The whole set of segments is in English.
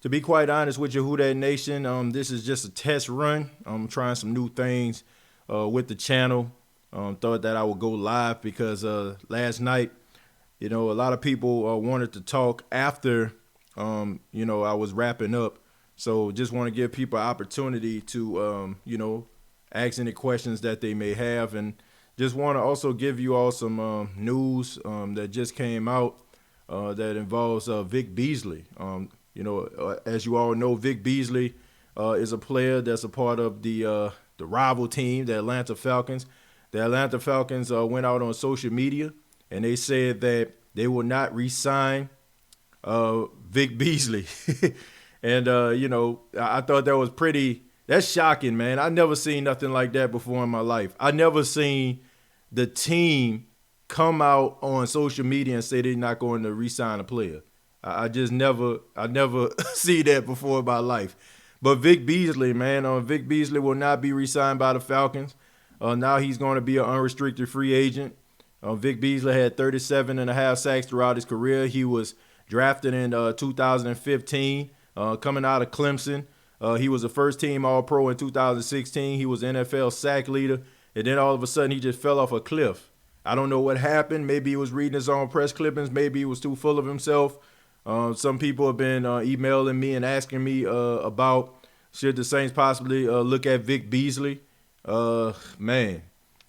To be quite honest with you, Who That Nation, this is just a test run. I'm trying some new things with the channel. Thought that I would go live because last night, a lot of people wanted to talk after, I was wrapping up. So just want to give people an opportunity to, ask any questions that they may have. And just want to also give you all some news that just came out that involves Vic Beasley. As you all know, Vic Beasley is a player that's a part of the rival team, the Atlanta Falcons. The Atlanta Falcons went out on social media and they said that they will not re-sign Vic Beasley. And, I thought that was that's shocking, man. I never seen nothing like that before in my life. I never seen the team come out on social media and say they're not going to re-sign a player. I never see that before in my life. But Vic Beasley, man, Vic Beasley will not be re-signed by the Falcons. Now he's going to be an unrestricted free agent. Vic Beasley had 37 and a half sacks throughout his career. He was drafted in 2015, coming out of Clemson. He was a first-team All-Pro in 2016. He was NFL sack leader. And then all of a sudden he just fell off a cliff. I don't know what happened. Maybe he was reading his own press clippings. Maybe he was too full of himself. Some people have been emailing me and asking me about should the Saints possibly look at Vic Beasley. Man,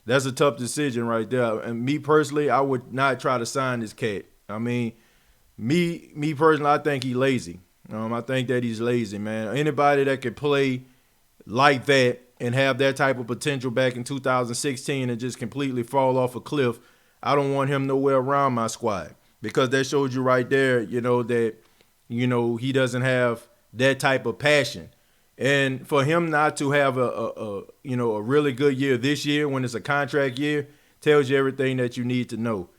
that's a tough decision right there. And me personally, I would not try to sign this cat. I mean, me personally, I think he's lazy. I think that he's lazy, man. Anybody that could play like that and have that type of potential back in 2016 and just completely fall off a cliff, I don't want him nowhere around my squad. Because that showed you right there, that, he doesn't have that type of passion. And for him not to have a really good year this year when it's a contract year tells you everything that you need to know.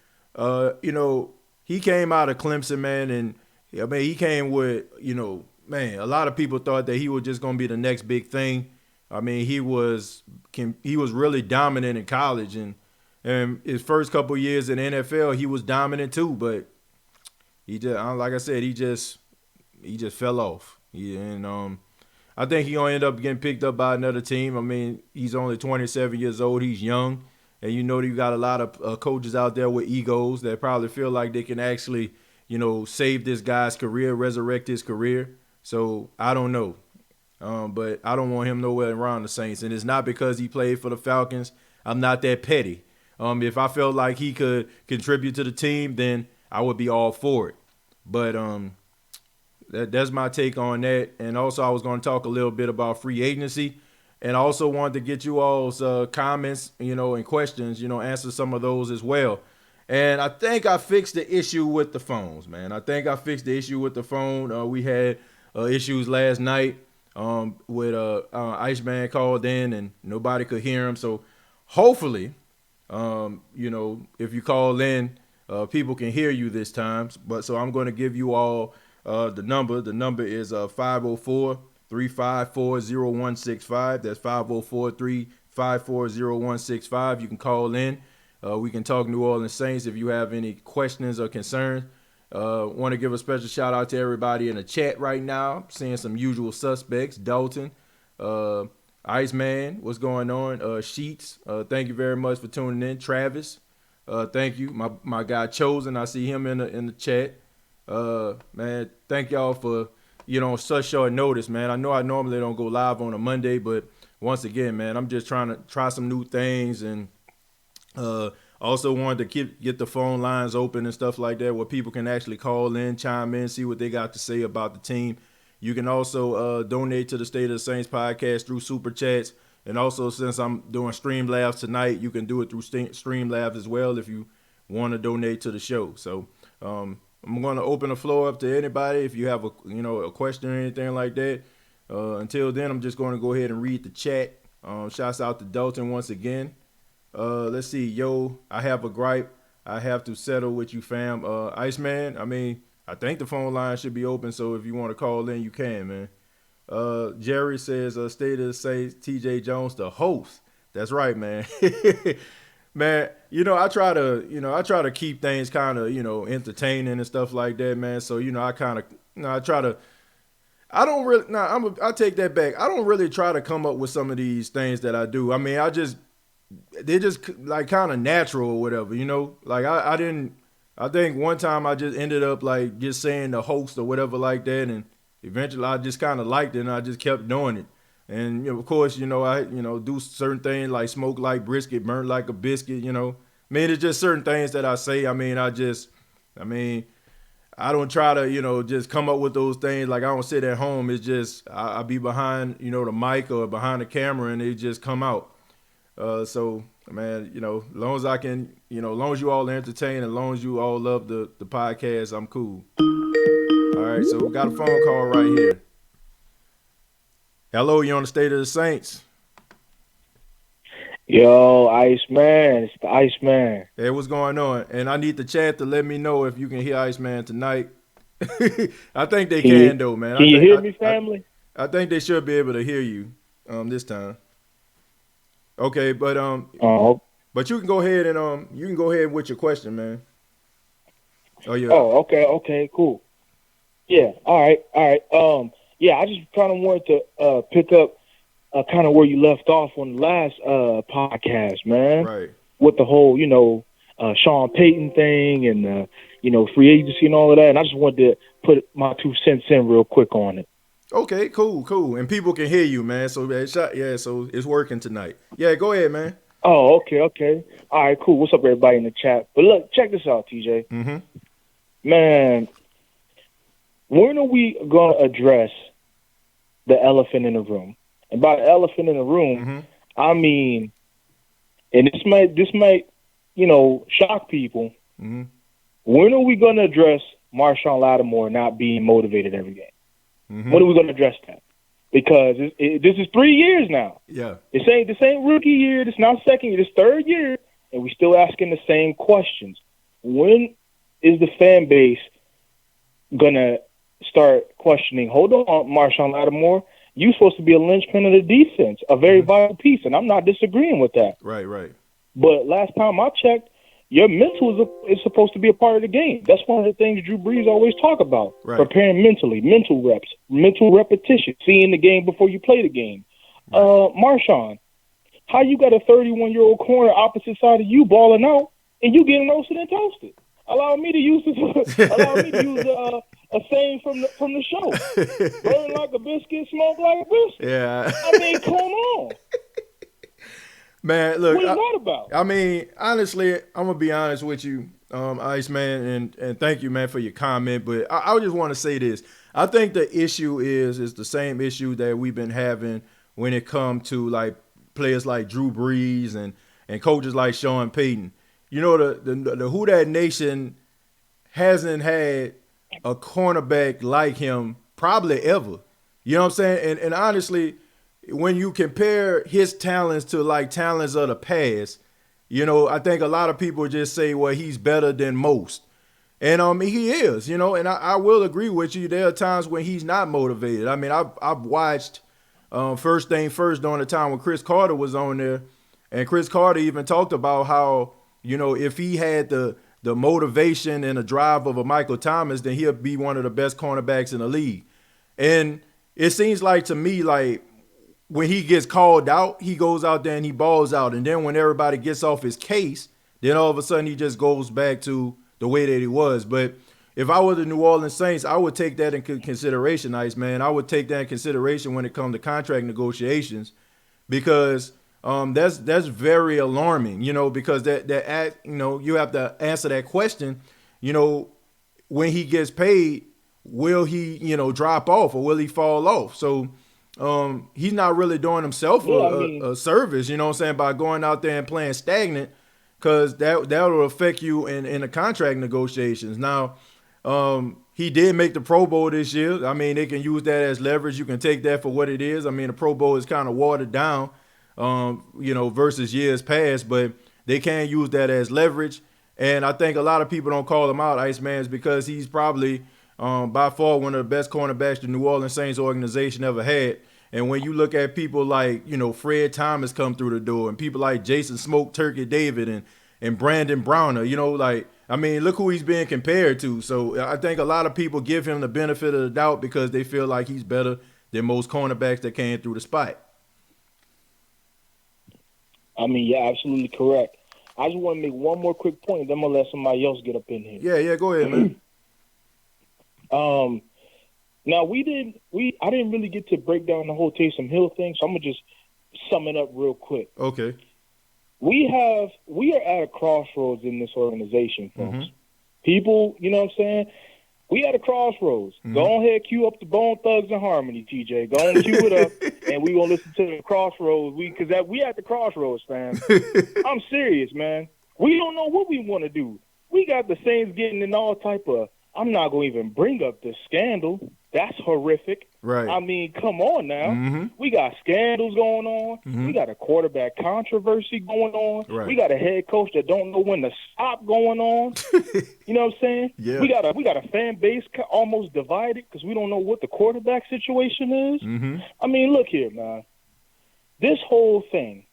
He came out of Clemson, man, and he came with, a lot of people thought that he was just going to be the next big thing. I mean, he was really dominant in college, and his first couple years in the NFL, he was dominant too, but he just, like I said, he just fell off. I think he's going to end up getting picked up by another team. I mean, he's only 27 years old. He's young. And you got a lot of coaches out there with egos that probably feel like they can actually, save this guy's career, resurrect his career. So I don't know. But I don't want him nowhere around the Saints. And it's not because he played for the Falcons. I'm not that petty. If I felt like he could contribute to the team, then I would be all for it. But that's my take on that. And also I was going to talk a little bit about free agency. And I also wanted to get you all's comments, and questions, answer some of those as well. And I think I fixed the issue with the phones, man. I think I fixed the issue with the phone. We had issues last night with Iceman called in and nobody could hear him. So hopefully, if you call in, people can hear you this time. So I'm going to give you all the number. The number is 504-354-0165. That's 504-354-0165. You can call in. We can talk New Orleans Saints if you have any questions or concerns. Want to give a special shout out to everybody in the chat right now. Seeing some usual suspects. Dalton, Iceman, what's going on? Sheets, thank you very much for tuning in. Travis, thank you. My guy Chosen, I see him in the chat. Man, thank y'all for such short notice, man. I know I normally don't go live on a Monday, but once again, man, I'm just trying to try some new things and also wanted to get the phone lines open and stuff like that where people can actually call in, chime in, see what they got to say about the team. You can also donate to the State of the Saints podcast through Super Chats. And also, since I'm doing Streamlabs tonight, you can do it through Streamlabs as well if you want to donate to the show. So I'm going to open the floor up to anybody if you have a question or anything like that. Until then, I'm just going to go ahead and read the chat. Shouts out to Dalton once again. Let's see. Yo, I have a gripe. I have to settle with you, fam. Iceman, I think the phone line should be open, so if you want to call in, you can, man. Jerry says, State of the Saints, TJ Jones, the host. That's right, man. Man, I try to keep things kind of, entertaining and stuff like that, man. So, I kind of, I try to, I don't really. Nah, I take that back. I don't really try to come up with some of these things that I do. I mean, they're just like kind of natural or whatever, you know. Like I didn't. I think one time I just ended up like just saying the host or whatever like that, and eventually I just kind of liked it and I just kept doing it. And you know, of course, you know, I do certain things like smoke like brisket, burn like a biscuit. You know, I mean, it's just certain things that I say. I mean, I mean. I don't try to, just come up with those things. Like I don't sit at home. It's just I be behind, the mic or behind the camera, and they just come out. So man, as long as I can, as long as you all entertain, as long as you all love the podcast, I'm cool. All right, so we got a phone call right here. Hello, you on the State of the Saints? Yo, Iceman, it's the Iceman. Hey, what's going on? And I need the chat to let me know if you can hear Iceman tonight. I think they can though, man. Can you hear me, family? I think they should be able to hear you this time. Okay, but but you can go ahead and with your question, man. Oh yeah. Oh, okay, cool. Yeah, all right. Yeah, I just kind of wanted to pick up kind of where you left off on the last podcast, man. Right. With the whole, Sean Payton thing and, free agency and all of that. And I just wanted to put my 2 cents in real quick on it. Okay, cool. And people can hear you, man. So, so it's working tonight. Yeah, go ahead, man. Oh, okay. All right, cool. What's up, everybody in the chat? But look, check this out, TJ. Mm-hmm. Man, when are we going to address the elephant in the room? And by the elephant in the room, I mean, and this might, shock people. Mm-hmm. When are we going to address Marshon Lattimore not being motivated every game? Mm-hmm. When are we going to address that? Because this is 3 years now. Yeah. This ain't rookie year. This not second year. This third year, and we still asking the same questions. When is the fan base gonna start questioning? Hold on, Marshon Lattimore. You're supposed to be a linchpin of the defense, a very vital piece, and I'm not disagreeing with that. Right. But last time I checked, your mental is supposed to be a part of the game. That's one of the things Drew Brees always talk about, preparing mentally, mental reps, mental repetition, seeing the game before you play the game. Marshon, how you got a 31-year-old corner opposite side of you balling out, and you getting roasted and toasted? Allow me to use a saying from the show. Burn like a biscuit, smoke like a biscuit. Yeah. I mean, come on. Man, look. What is that about? I mean, honestly, I'm going to be honest with you, Iceman, and thank you, man, for your comment. But I just want to say this. I think the issue is the same issue that we've been having when it comes to, like, players like Drew Brees and coaches like Sean Payton. You know, the Who Dat Nation hasn't had a cornerback like him probably ever. You know what I'm saying? And honestly, when you compare his talents to like talents of the past, I think a lot of people just say, well, he's better than most. And he is, and I will agree with you. There are times when he's not motivated. I mean, I've watched First Thing First during the time when Chris Carter was on there, and Chris Carter even talked about how, if he had the motivation and the drive of a Michael Thomas, then he'll be one of the best cornerbacks in the league. And it seems like to me, like, when he gets called out, he goes out there and he balls out. And then when everybody gets off his case, then all of a sudden he just goes back to the way that he was. But if I were the New Orleans Saints, I would take that in consideration, Iceman. I would take that in consideration when it comes to contract negotiations, because that's very alarming, because that you have to answer that question, when he gets paid, will he, drop off or will he fall off? So he's not really doing himself a service, you know what I'm saying, by going out there and playing stagnant, because that will affect you in the contract negotiations. Now, he did make the Pro Bowl this year. I mean, they can use that as leverage. You can take that for what it is. I mean, the Pro Bowl is kind of watered down, versus years past, but they can use that as leverage. And I think a lot of people don't call him out, Iceman, because he's probably by far one of the best cornerbacks the New Orleans Saints organization ever had. And when you look at people like, Fred Thomas come through the door, and people like Jason Smoke Turkey David and Brandon Browner, I mean, look who he's being compared to. So I think a lot of people give him the benefit of the doubt because they feel like he's better than most cornerbacks that came through the spot. I mean, you're absolutely correct. I just want to make one more quick point, then I'm going to let somebody else get up in here. Yeah, go ahead, man. Now, I didn't really get to break down the whole Taysom Hill thing, so I'm going to just sum it up real quick. Okay. We are at a crossroads in this organization, folks. Mm-hmm. People, you know what I'm saying? We at a crossroads. Mm-hmm. Go ahead, cue up the Bone Thugs and Harmony, TJ. Go on, cue it up, and we gonna listen to the crossroads. We at the crossroads, fam. I'm serious, man. We don't know what we want to do. We got the Saints getting in all type of. I'm not gonna even bring up the scandal. That's horrific. Right. I mean, come on now. Mm-hmm. We got scandals going on. Mm-hmm. We got a quarterback controversy going on. Right. We got a head coach that don't know when to stop going on. You know what I'm saying? Yeah. We got a fan base almost divided because we don't know what the quarterback situation is. Mm-hmm. I mean, look here, man. This whole thing,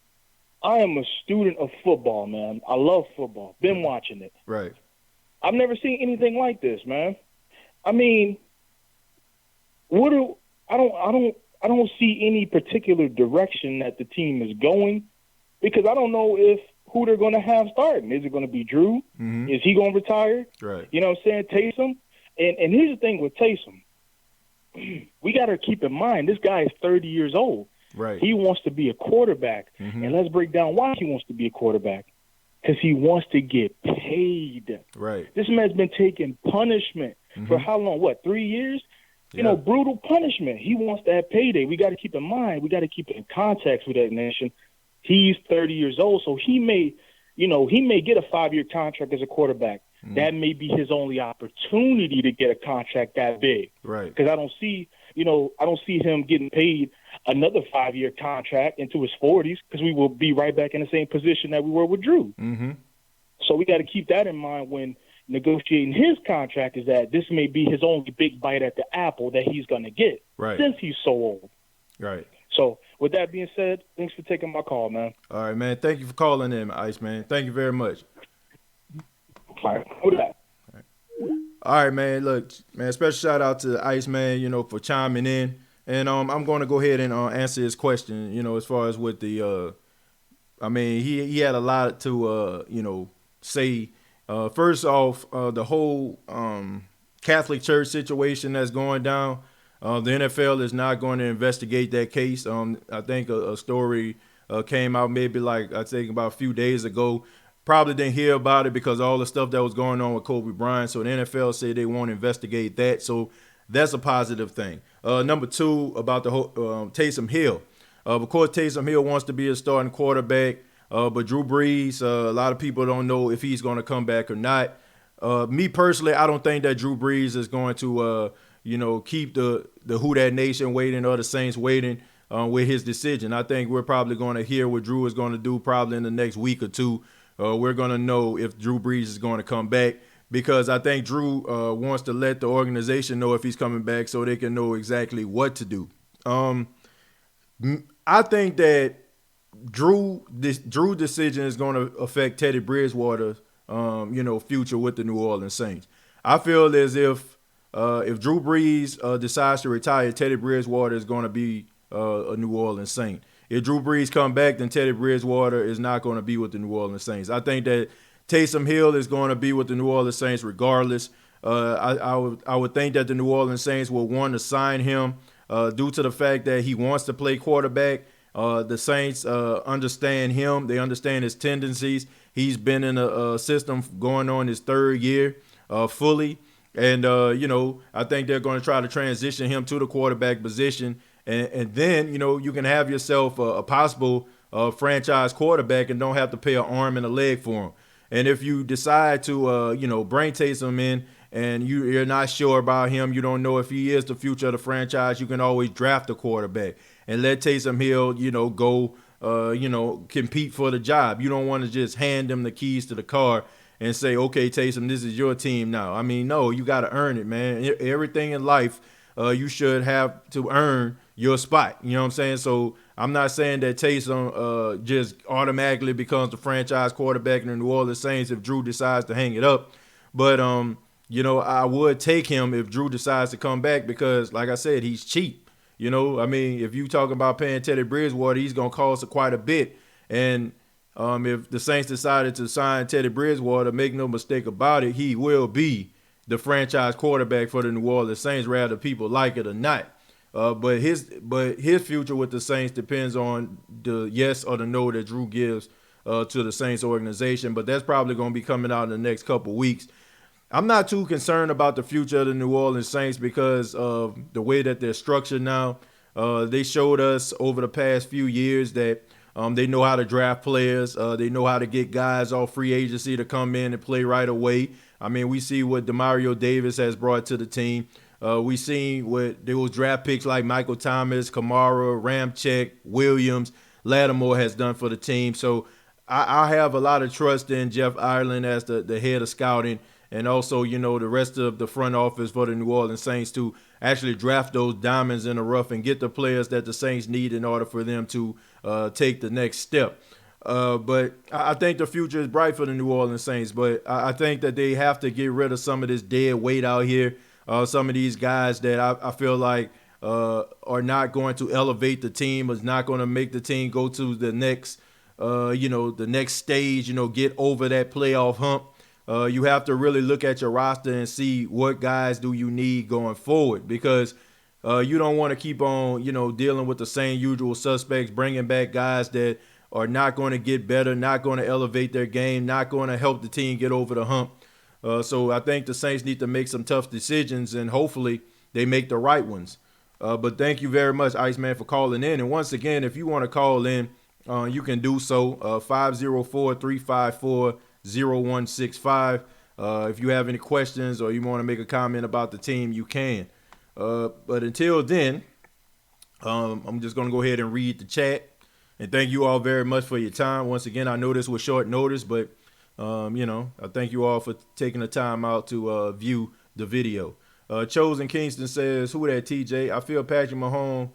I am a student of football, man. I love football. Been watching it. Right. I've never seen anything like this, man. I mean, I don't see any particular direction that the team is going because I don't know who they're going to have starting. Is it going to be Drew? Mm-hmm. Is he going to retire? Right. You know what I'm saying? Taysom. And here's the thing with Taysom. We got to keep in mind this guy is 30 years old. Right. He wants to be a quarterback. Mm-hmm. And let's break down why he wants to be a quarterback. Because he wants to get paid. Right. This man's been taking punishment for how long? 3 years? Yeah. You know, brutal punishment. He wants to have payday. We got to keep in mind. We got to keep it in context with that nation. He's 30 years old, so he may get a 5-year contract as a quarterback. Mm. That may be his only opportunity to get a contract that big. Right. Because I don't see him getting paid another 5-year contract into his 40s because we will be right back in the same position that we were with Drew. Mm-hmm. So we got to keep that in mind when negotiating his contract, is that this may be his only big bite at the apple that he's going to get since he's so old. Right. So with that being said, thanks for taking my call, man. All right, man. Thank you for calling in, Ice, man. Thank you very much. All right. Hold that. All right, man. Look, man, special shout out to Ice, man, for chiming in. And I'm going to go ahead and answer his question, as far as with the he had a lot to, say. First off, the whole Catholic Church situation that's going down, the NFL is not going to investigate that case. I think a story came out maybe about a few days ago. Probably didn't hear about it because of all the stuff that was going on with Kobe Bryant. So the NFL said they won't investigate that. So that's a positive thing. Number two, about the whole Taysom Hill. Of course, Taysom Hill wants to be a starting quarterback. But Drew Brees, a lot of people don't know if he's going to come back or not. Me personally, I don't think that Drew Brees is going to, keep the Who Dat Nation waiting or the Saints waiting with his decision. I think we're probably going to hear what Drew is going to do probably in the next week or two. We're going to know if Drew Brees is going to come back because I think Drew wants to let the organization know if he's coming back so they can know exactly what to do. I think that Drew decision is going to affect Teddy Bridgewater's, future with the New Orleans Saints. I feel as if Drew Brees decides to retire, Teddy Bridgewater is going to be a New Orleans Saint. If Drew Brees come back, then Teddy Bridgewater is not going to be with the New Orleans Saints. I think that Taysom Hill is going to be with the New Orleans Saints regardless. I would think that the New Orleans Saints will want to sign him due to the fact that he wants to play quarterback. The Saints understand him. They understand his tendencies. He's been in a system going on his third year fully. And, I think they're going to try to transition him to the quarterback position. And then, you can have yourself a possible franchise quarterback and don't have to pay an arm and a leg for him. And if you decide to, bring Taysom in and you're not sure about him, you don't know if he is the future of the franchise, you can always draft a quarterback and let Taysom Hill, go, compete for the job. You don't want to just hand him the keys to the car and say, okay, Taysom, this is your team now. I mean, no, you got to earn it, man. Everything in life, you should have to earn your spot. You know what I'm saying? So I'm not saying that Taysom just automatically becomes the franchise quarterback in the New Orleans Saints if Drew decides to hang it up. But I would take him if Drew decides to come back because, like I said, he's cheap. I mean, if you talking about paying Teddy Bridgewater, he's gonna cost quite a bit. And if the Saints decided to sign Teddy Bridgewater, make no mistake about it, he will be the franchise quarterback for the New Orleans Saints, whether people like it or not. But his future with the Saints depends on the yes or the no that Drew gives to the Saints organization. But that's probably going to be coming out in the next couple weeks. I'm not too concerned about the future of the New Orleans Saints because of the way that they're structured now. They showed us over the past few years that they know how to draft players. They know how to get guys off free agency to come in and play right away. I mean, we see what Demario Davis has brought to the team. We seen what those draft picks like Michael Thomas, Kamara, Ramczyk, Williams, Lattimore has done for the team. So I have a lot of trust in Jeff Ireland as the head of scouting. And also, the rest of the front office for the New Orleans Saints to actually draft those diamonds in the rough and get the players that the Saints need in order for them to take the next step. But I think the future is bright for the New Orleans Saints. But I think that they have to get rid of some of this dead weight out here. Some of these guys that I feel like are not going to elevate the team, is not going to make the team go to the next, the next stage, get over that playoff hump. You have to really look at your roster and see what guys do you need going forward because you don't want to keep on, dealing with the same usual suspects, bringing back guys that are not going to get better, not going to elevate their game, not going to help the team get over the hump. So I think the Saints need to make some tough decisions, and hopefully they make the right ones. But thank you very much, Iceman, for calling in. And once again, if you want to call in, you can do so, 504-354-0165. If you have any questions or you want to make a comment about the team, you can. But until then, I'm just going to go ahead and read the chat. And thank you all very much for your time. Once again, I know this was short notice, but, I thank you all for taking the time out to view the video. Chosen Kingston says, who that, TJ? I feel Patrick Mahomes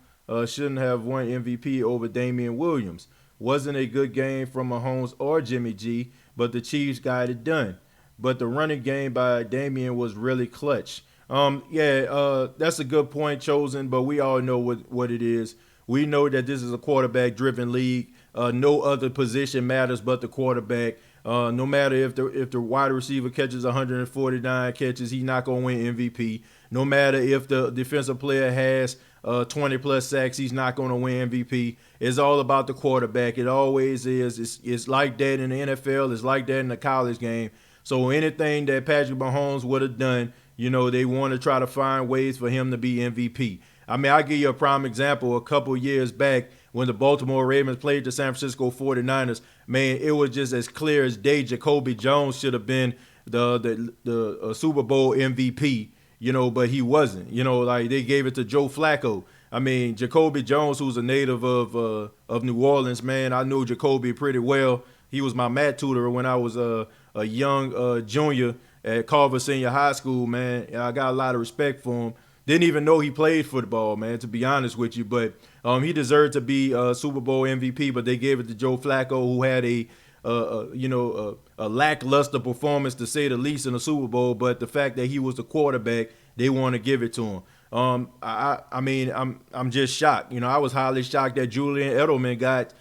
shouldn't have won MVP over Damian Williams. Wasn't a good game from Mahomes or Jimmy G, but the Chiefs got it done. But the running game by Damian was really clutch. That's a good point, Chosen, but we all know what it is. We know that this is a quarterback-driven league. No other position matters but the quarterback. No matter if the wide receiver catches 149 catches, he's not going to win MVP. No matter if the defensive player has 20-plus sacks, he's not going to win MVP. It's all about the quarterback. It always is. It's like that in the NFL. It's like that in the college game. So anything that Patrick Mahomes would have done, they want to try to find ways for him to be MVP. I mean, I'll give you a prime example. A couple years back when the Baltimore Ravens played the San Francisco 49ers, man, it was just as clear as day Jacoby Jones should have been the Super Bowl MVP, but he wasn't. Like they gave it to Joe Flacco. I mean, Jacoby Jones, who's a native of New Orleans, man, I knew Jacoby pretty well. He was my math tutor when I was a young junior at Carver Senior High School, man. I got a lot of respect for him. Didn't even know he played football, man, to be honest with you. But he deserved to be a Super Bowl MVP, but they gave it to Joe Flacco, who had a lackluster performance, to say the least, in the Super Bowl. But the fact that he was the quarterback, they want to give it to him. I'm just shocked. I was highly shocked that Julian Edelman got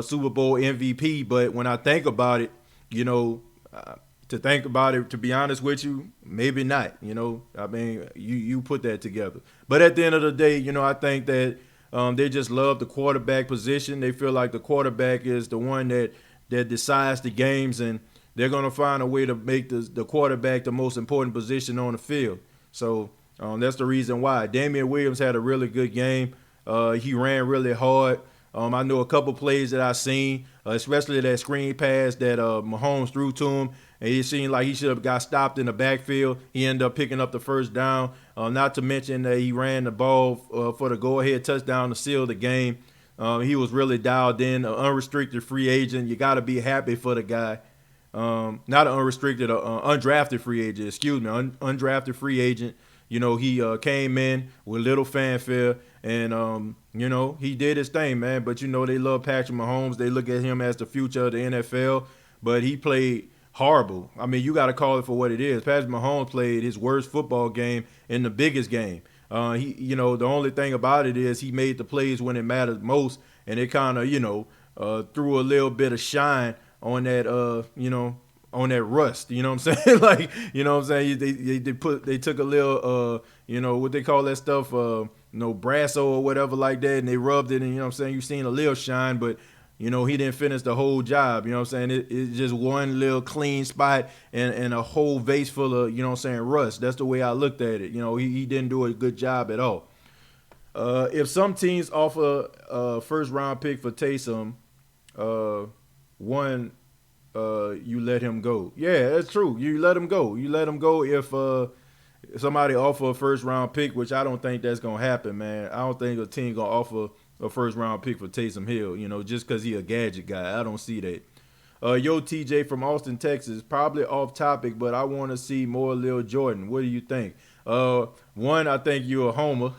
Super Bowl MVP. But when I think about it, to be honest with you, maybe not. You put that together. But at the end of the day, I think that they just love the quarterback position. They feel like the quarterback is the one that decides the games, and they're going to find a way to make the quarterback the most important position on the field. So that's the reason why. Damian Williams had a really good game. He ran really hard. I know a couple plays that I seen, especially that screen pass that Mahomes threw to him, and it seemed like he should have got stopped in the backfield. He ended up picking up the first down. Not to mention that he ran the ball for the go-ahead touchdown to seal the game. He was really dialed in, an unrestricted free agent. You got to be happy for the guy. Not an unrestricted, undrafted free agent, undrafted free agent. He came in with little fanfare, and, he did his thing, man. But, they love Patrick Mahomes. They look at him as the future of the NFL. But he played horrible. I mean, you got to call it for what it is. Patrick Mahomes played his worst football game in the biggest game. The only thing about it is he made the plays when it mattered most, and it kind of, threw a little bit of shine on that, on that rust. You know what I'm saying? Like, you know what I'm saying? They took a little, what they call that stuff, Brasso or whatever like that, and they rubbed it, and you know what I'm saying? You seen a little shine, but he didn't finish the whole job. You know what I'm saying? It's just one little clean spot and a whole vase full of, rust. That's the way I looked at it. He didn't do a good job at all. If some teams offer a first-round pick for Taysom, you let him go. Yeah, that's true. You let him go. You let him go if somebody offer a first-round pick, which I don't think that's going to happen, man. I don't think a team going to offer a first-round pick for Taysom Hill, just because he a gadget guy. I don't see that. Yo, TJ from Austin, Texas, probably off topic, but I want to see more Lil Jordan. What do you think? One, I think you're a homer.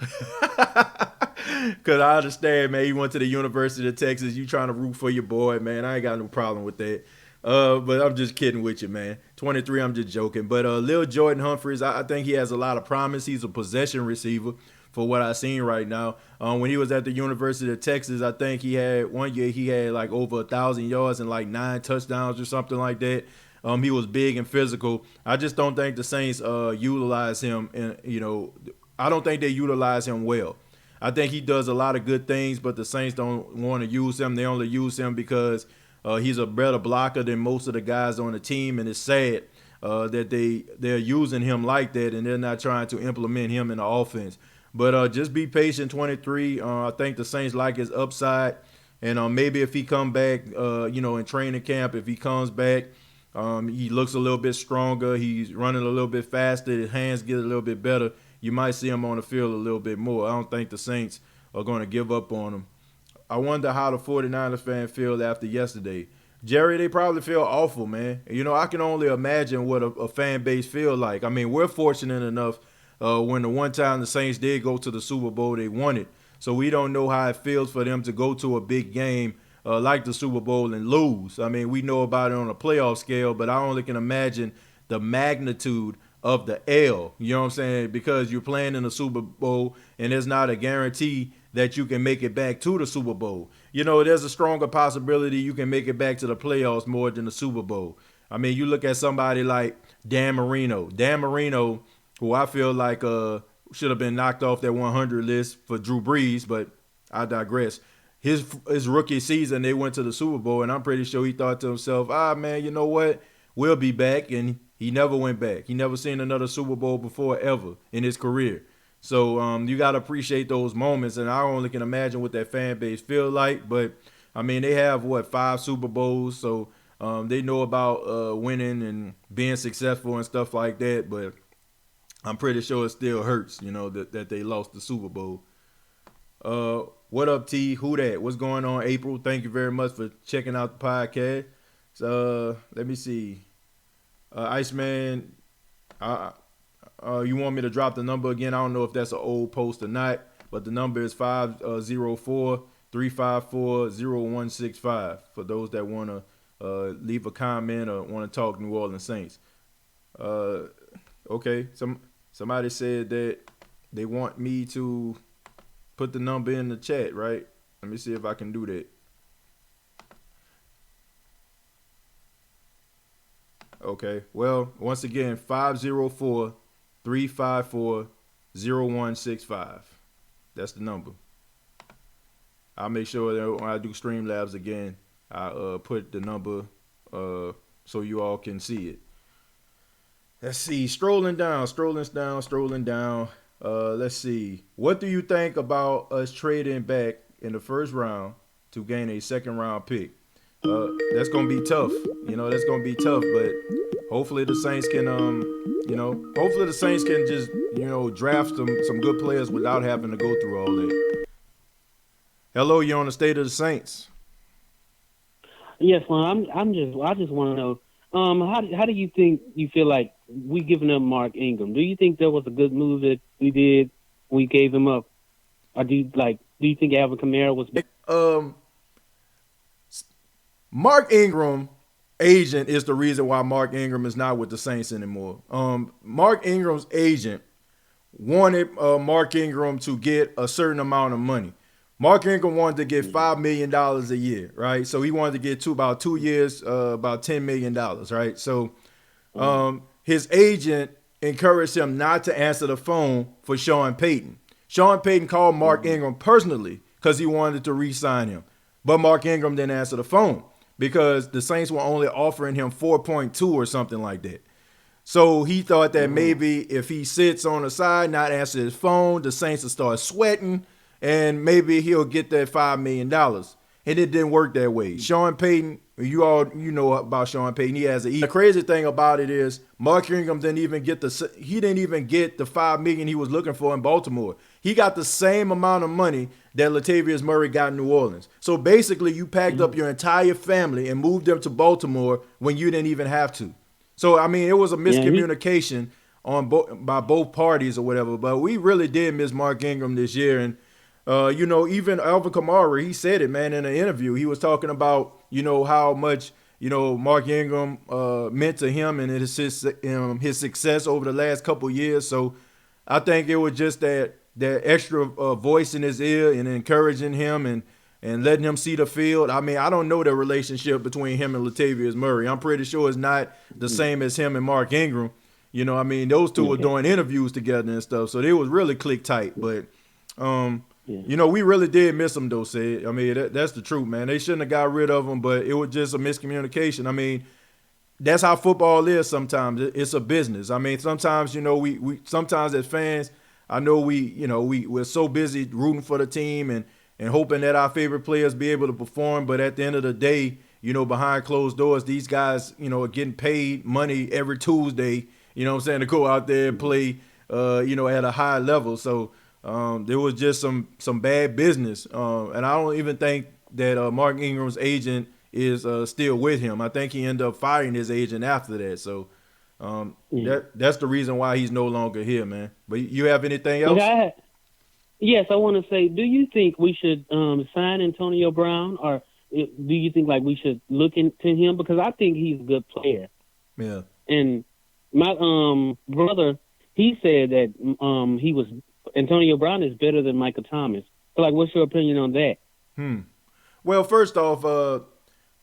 Because I understand, man, he went to the University of Texas. You trying to root for your boy, man. I ain't got no problem with that. But I'm just kidding with you, man. 23, I'm just joking. But Lil Jordan Humphreys, I think he has a lot of promise. He's a possession receiver for what I've seen right now. When he was at the University of Texas, I think one year he had like over 1,000 yards and like 9 touchdowns or something like that. He was big and physical. I just don't think the Saints utilize him. And I don't think they utilize him well. I think he does a lot of good things, but the Saints don't want to use him. They only use him because he's a better blocker than most of the guys on the team, and it's sad that they're using him like that, and they're not trying to implement him in the offense. But just be patient, 23. I think the Saints like his upside, and maybe if he come back, in training camp, if he comes back, he looks a little bit stronger. He's running a little bit faster. His hands get a little bit better. You might see him on the field a little bit more. I don't think the Saints are going to give up on him. I wonder how the 49ers fan feel after yesterday. Jerry, they probably feel awful, man. I can only imagine what a fan base feel like. I mean, we're fortunate enough when the one time the Saints did go to the Super Bowl, they won it. So we don't know how it feels for them to go to a big game like the Super Bowl and lose. I mean, we know about it on a playoff scale, but I only can imagine the magnitude of the L, you know what I'm saying? Because you're playing in the Super Bowl and there's not a guarantee that you can make it back to the Super Bowl. There's a stronger possibility you can make it back to the playoffs more than the Super Bowl. I mean, you look at somebody like Dan Marino. Dan Marino, who I feel like should have been knocked off that 100 list for Drew Brees, but I digress. His rookie season, they went to the Super Bowl, and I'm pretty sure he thought to himself, man, you know what? We'll be back, and he never went back. He never seen another Super Bowl before ever in his career. So you got to appreciate those moments, and I only can imagine what that fan base feel like. But, I mean, they have, 5 Super Bowls, so they know about winning and being successful and stuff like that. But I'm pretty sure it still hurts, that they lost the Super Bowl. What up, T? Who that? What's going on, April? Thank you very much for checking out the podcast. So let me see. Iceman, you want me to drop the number again? I don't know if that's an old post or not, but the number is 504-354-0165 for those that want to leave a comment or want to talk New Orleans Saints. Okay, somebody said that they want me to put the number in the chat, right? Let me see if I can do that. Okay, well, once again, 504-354-0165. That's the number. I'll make sure that when I do Streamlabs again, I put the number so you all can see it. Let's see, strolling down. Let's see. What do you think about us trading back in the first round to gain a second round pick? That's gonna be tough. That's gonna be tough. But hopefully the Saints can, just, draft some good players without having to go through all that. Hello, you're on the State of the Saints. Yes, well, I just want to know, how do you feel like we giving up Mark Ingram? Do you think that was a good move that we did when we gave him up, or do you think Alvin Kamara was? Mark Ingram agent is the reason why Mark Ingram is not with the Saints anymore. Mark Ingram's agent wanted Mark Ingram to get a certain amount of money. Mark Ingram wanted to get $5 million a year, right? So he wanted to get about 2 years, about $10 million, right? So his agent encouraged him not to answer the phone for Sean Payton. Sean Payton called Mark Ingram personally because he wanted to re-sign him. But Mark Ingram didn't answer the phone because the Saints were only offering him 4.2 or something like that. So he thought that maybe if he sits on the side, not answer his phone, the Saints will start sweating, and maybe he'll get that $5 million. And it didn't work that way. Sean Payton, you know about Sean Payton. He has the crazy thing about it is Mark Ingram didn't even get the $5 million he was looking for in Baltimore. He got the same amount of money that Latavius Murray got in New Orleans. So basically, you packed up your entire family and moved them to Baltimore when you didn't even have to. So I mean, it was a miscommunication by both parties or whatever. But we really did miss Mark Ingram this year, and even Alvin Kamara, he said it, man, in an interview. He was talking about, how much, Mark Ingram meant to him and his success over the last couple years. So I think it was just that extra voice in his ear and encouraging him and letting him see the field. I mean, I don't know the relationship between him and Latavius Murray. I'm pretty sure it's not the same as him and Mark Ingram. Those two were doing interviews together and stuff. So they was really click tight. But we really did miss him, though, Sid. I mean, that's the truth, man. They shouldn't have got rid of him, but it was just a miscommunication. I mean, that's how football is sometimes. It's a business. I mean, sometimes, we sometimes as fans, I know we're so busy rooting for the team and hoping that our favorite players be able to perform. But at the end of the day, behind closed doors, these guys, are getting paid money every Tuesday, to go out there and play, at a high level. So, there was just some bad business, and I don't even think that Mark Ingram's agent is still with him. I think he ended up firing his agent after that. So that's the reason why he's no longer here, man. But you have anything else? Yes, I want to say, do you think we should sign Antonio Brown, or do you think we should look into him? Because I think he's a good player. Yeah. And my brother, he said that Antonio Brown is better than Michael Thomas. So, what's your opinion on that? Well, first off,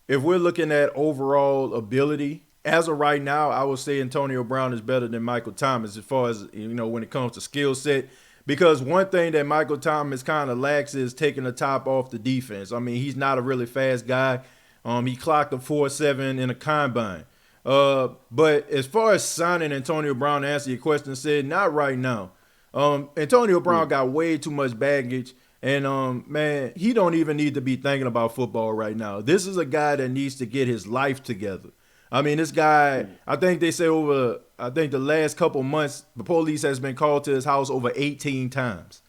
if we're looking at overall ability, as of right now, I would say Antonio Brown is better than Michael Thomas as far as, when it comes to skill set. Because one thing that Michael Thomas kind of lacks is taking the top off the defense. I mean, he's not a really fast guy. He clocked a 4.7 in a combine. But as far as signing Antonio Brown, to answer your question, said not right now. Antonio Brown got way too much baggage, and man, he don't even need to be thinking about football right now. This is a guy that needs to get his life together. I mean, this guy, I think they say the last couple months, the police has been called to his house over 18 times.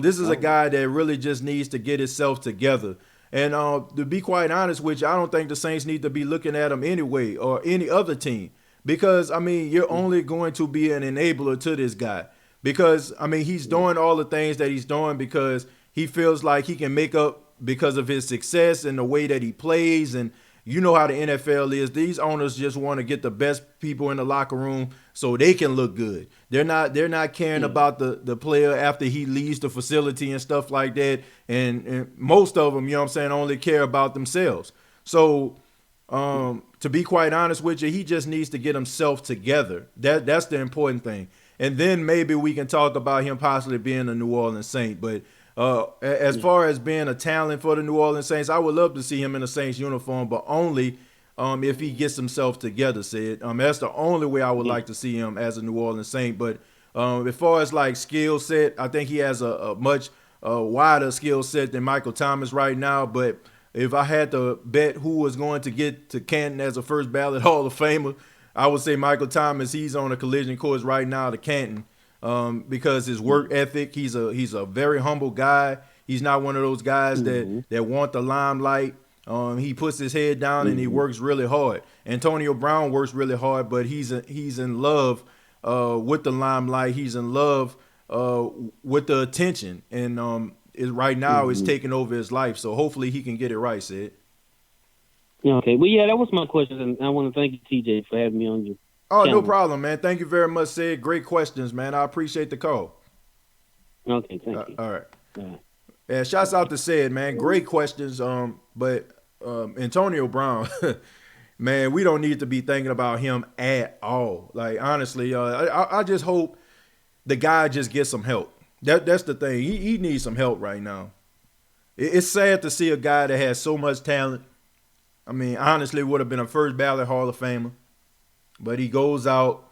This is a guy that really just needs to get himself together. And to be quite honest with you, I don't think the Saints need to be looking at him anyway or any other team because, I mean, you're only going to be an enabler to this guy. Because, I mean, he's doing all the things that he's doing because he feels like he can make up because of his success and the way that he plays. And you know how the NFL is. These owners just want to get the best people in the locker room so they can look good. They're not caring about the player after he leaves the facility and stuff like that. And most of them, only care about themselves. So to be quite honest with you, he just needs to get himself together. That's the important thing. And then maybe we can talk about him possibly being a New Orleans Saint. But as far as being a talent for the New Orleans Saints, I would love to see him in a Saints uniform, but only if he gets himself together, Sid. That's the only way I would like to see him as a New Orleans Saint. But as far as skill set, I think he has a much wider skill set than Michael Thomas right now. But if I had to bet who was going to get to Canton as a first ballot Hall of Famer, I would say Michael Thomas. He's on a collision course right now to Canton because his work ethic. He's a very humble guy. He's not one of those guys that want the limelight. He puts his head down and he works really hard. Antonio Brown works really hard, but he's in love with the limelight. He's in love with the attention, and right now it's taking over his life. So hopefully he can get it right, Sid. Yeah, okay. Well, yeah, that was my question, and I want to thank you, TJ, for having me on your Oh, no channel. problem, man. Thank you very much, Sid. Great questions, man. I appreciate the call. Okay, thank you. All right. Uh, Yeah, shouts out to Sid, man. Great questions. But Antonio Brown, man, we don't need to be thinking about him at all. Like honestly, I just hope the guy just gets some help. That's the thing. He needs some help right now. It's sad to see a guy that has so much talent. I mean, honestly, would have been a first ballot Hall of Famer, but he goes out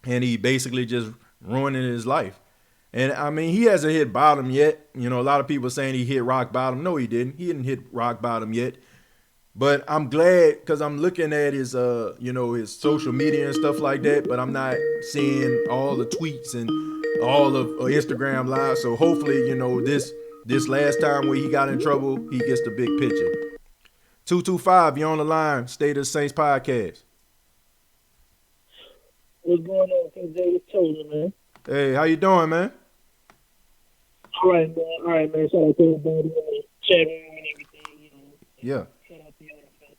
and he basically just ruining his life. And I mean, he hasn't hit bottom yet. You know, a lot of people saying he hit rock bottom. No, he didn't. He didn't hit rock bottom yet. But I'm glad because I'm looking at his, his social media and stuff like that. But I'm not seeing all the tweets and all of Instagram live. So hopefully, this last time where he got in trouble, he gets the big picture. 225, you're on the line. State of the Saints podcast. What's going on, KJ? It's Chosen, man. Hey, how you doing, man? All right, man. Shout out to everybody in the chat room and everything. Yeah. Shout out to y'all,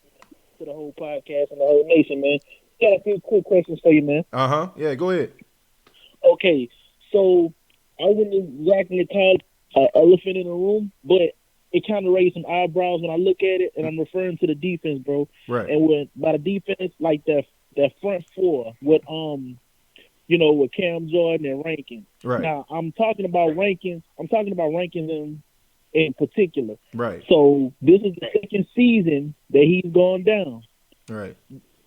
to the whole podcast and the whole nation, man. Got a few quick questions for you, man. Yeah, go ahead. Okay, so I wouldn't exactly call it an elephant in the room, but it kind of raised some eyebrows when I look at it, and I'm referring to the defense, bro. Right. And by the defense, like that front four with with Cam Jordan and Rankins. Right. Now I'm talking about Rankins. I'm talking about Rankins in particular. Right. So this is the second season that he's gone down. Right.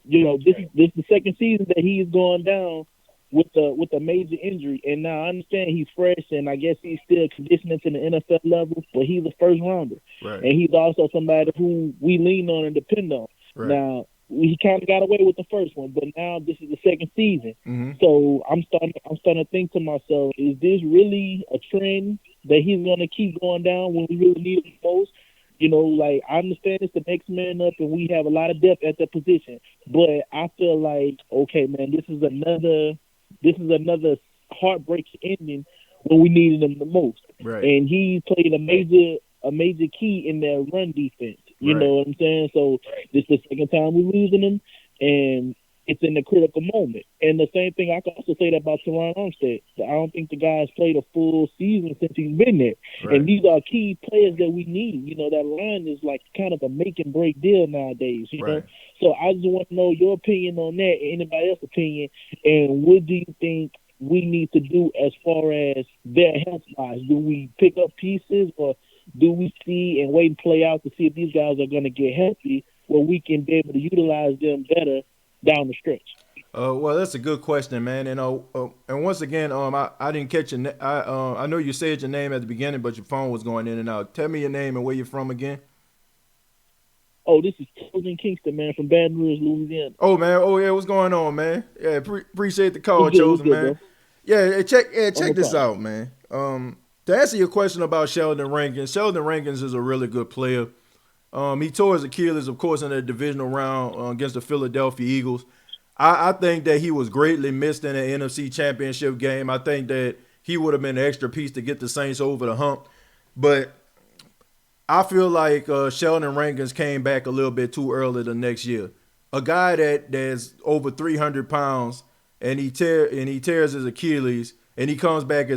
This is the second season that he's gone down with a major injury. And now I understand he's fresh, and I guess he's still conditioning to the NFL level, but he's a first rounder. Right. And he's also somebody who we lean on and depend on. Right. Now, he kind of got away with the first one, but now this is the second season. Mm-hmm. So I'm starting to think to myself, is this really a trend that he's going to keep going down when we really need him most? Like I understand it's the next man up, and we have a lot of depth at that position. But I feel like, okay, man, this is another heartbreaking ending when we needed him the most. Right. And he played a major key in their run defense. You Right. know what I'm saying? So this is the second time we're losing him, and it's in a critical moment. And the same thing, I can also say that about Teron Armstead. I don't think the guy's played a full season since he's been there. Right. And these are key players that we need. That line is like kind of a make and break deal nowadays, you know? So I just want to know your opinion on that, anybody else's opinion, and what do you think we need to do as far as their health-wise? Do we pick up pieces, or do we see and wait and play out to see if these guys are going to get healthy where we can be able to utilize them better down the stretch? Well, that's a good question, man. And once again, I didn't catch your I know you said your name at the beginning, but your phone was going in and out. Tell me your name and where you're from again. Oh, this is Chosen Kingston, man, from Baton Rouge, Louisiana. Oh, man. Oh, yeah. What's going on, man? Yeah, appreciate the call, Good, Chosen, man. bro. Yeah, check this problem. out, man. To answer your question about Sheldon Rankins is a really good player. He tore his Achilles, of course, in the divisional round against the Philadelphia Eagles. I think that he was greatly missed in the NFC Championship game. I think that he would have been an extra piece to get the Saints over the hump. But I feel like Sheldon Rankins came back a little bit too early the next year. A guy that's over 300 pounds and he tears his Achilles and he comes back as